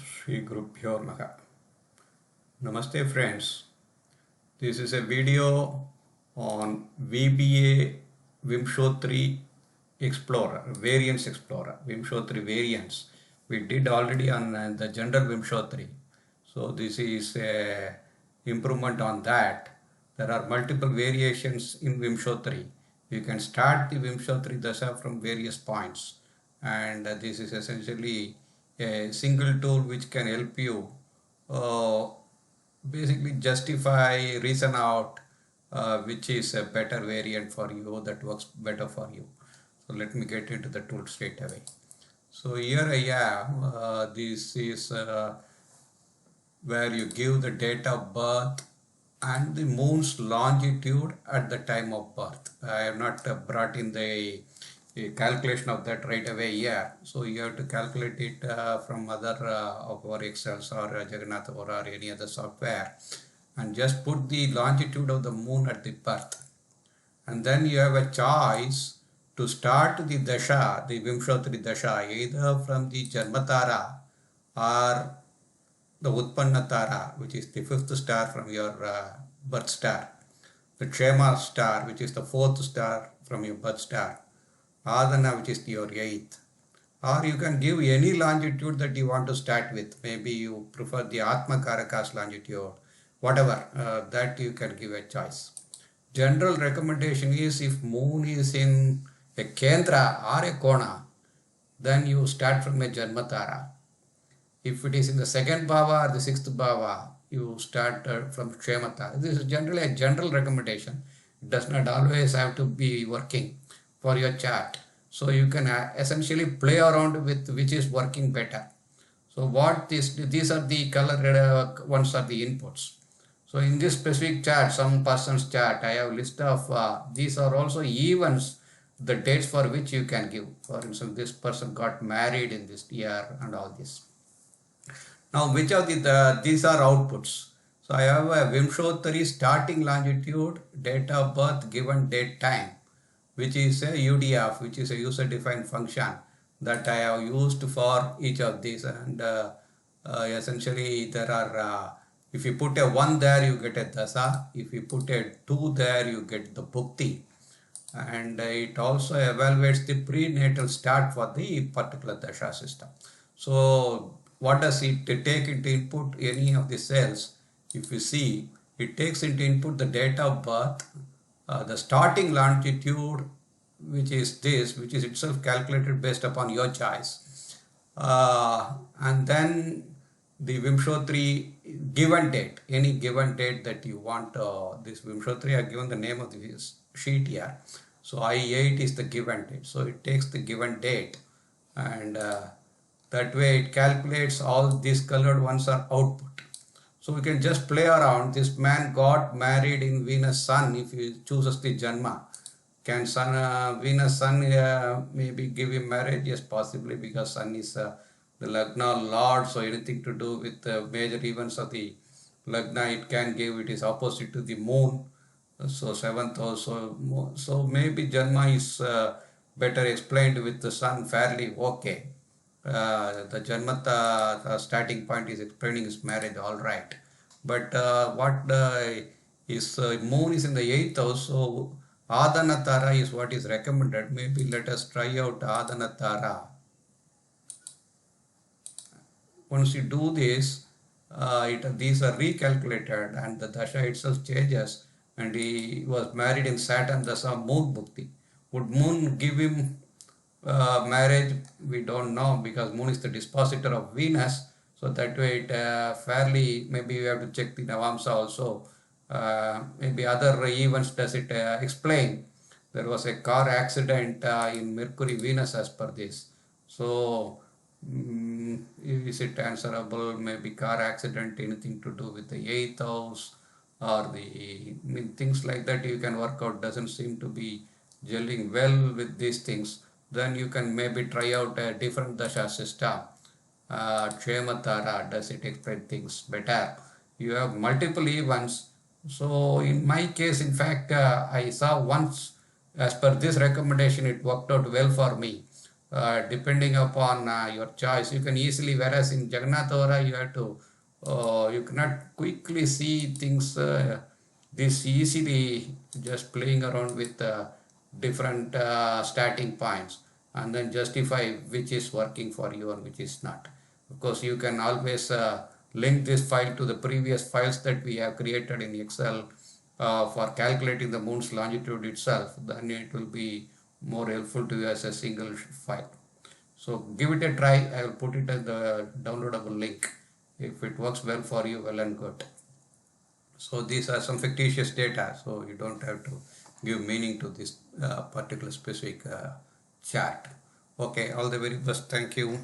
Shri Gurubhyo Namaha. Namaste friends. This is a video on VBA Vimshottari Explorer, Vimshottari Variants. We did already on the general Vimshottari. So this is a improvement on that. There are multiple variations in Vimshottari. You can start the Vimshottari Dasha from various points, and this is essentially a single tool which can help you uh, basically justify, reason out which is a better variant for you, that works better for you. So let me get into the tool straight away. So here I have, this is where you give the date of birth and the moon's longitude at the time of birth. I have not brought in the calculation of that right away here. So you have to calculate it from other of our Excels or Jagannath or any other software, and just put the longitude of the moon at the birth. And then you have a choice to start the dasha, the Vimshottari dasha, either from the Janmatara or the Utpanna Tara, which is the fifth star from your birth star, the Kshema star, which is the fourth star from your birth star, Adana, which is your eighth. Or you can give any longitude that you want to start with. Maybe you prefer the Atma Karakas longitude, whatever, that you can give a choice. General recommendation is if moon is in a Kendra or a Kona, then you start from a Janmatara. If it is in the second bhava or the sixth bhava, you start from Kshematara. This is generally a general recommendation. It does not always have to be working for your chart. So you can essentially play around with which is working better. So what these are the color ones are the inputs. So in this specific chart, some person's chart, I have list of these are also events, the dates for which you can give. For instance, this person got married in this year and all this. Now, which of these are outputs? So I have a Vimshottari starting longitude, date of birth, given date time, which is a UDF, which is a user-defined function that I have used for each of these. And essentially, there are, if you put a 1 there, you get a dasa. If you put a 2 there, you get the bhukti. And it also evaluates the prenatal start for the particular dasha system. So what does it take into input? Any of the cells, if you see, it takes into input the date of birth, the starting longitude, which is this, which is itself calculated based upon your choice, and then the Vimshottari given date, any given date that you want. This Vimshottari, I have given the name of this sheet here. So I8 is the given date. So it takes the given date, and that way it calculates all these colored ones are output. So we can just play around. This man got married in Venus Sun. If he chooses the Janma, can Venus Sun maybe give him marriage? Yes, possibly, because Sun is the Lagna Lord. So anything to do with the major events of the Lagna, it can give. It is opposite to the moon. So seventh also. So maybe Janma is better explained with the Sun fairly okay. The Janmata starting point is explaining his marriage, all right. But what is moon is in the 8th house, so Adanatara is what is recommended. Maybe let us try out Adanatara. Once you do this, these are recalculated and the Dasha itself changes, and he was married in Saturn Dasa Moon Bhukti. Would moon give him marriage? We don't know, because moon is the dispositor of Venus. So that way it fairly, maybe you have to check the Navamsa also. Maybe other events does it explain. There was a car accident in Mercury Venus as per this. So is it answerable? Maybe car accident, anything to do with the 8th house or the things like that you can work out. Doesn't seem to be gelling well with these things. Then you can maybe try out a different dasha system. Kshematara, does it explain things better? You have multiple events. So in my case, in fact, I saw once, as per this recommendation, it worked out well for me. depending upon your choice. You can easily, whereas in Jagannath Ora, you have to, you cannot quickly see things this easily, just playing around with different starting points and then justify which is working for you and which is not. Of course, you can always link this file to the previous files that we have created in Excel for calculating the moon's longitude itself. Then it will be more helpful to you as a single file. So give it a try. I will put it as the downloadable link. If it works well for you, well and good. So these are some fictitious data, so you don't have to give meaning to this particular specific chart. Okay, all the very best. Thank you.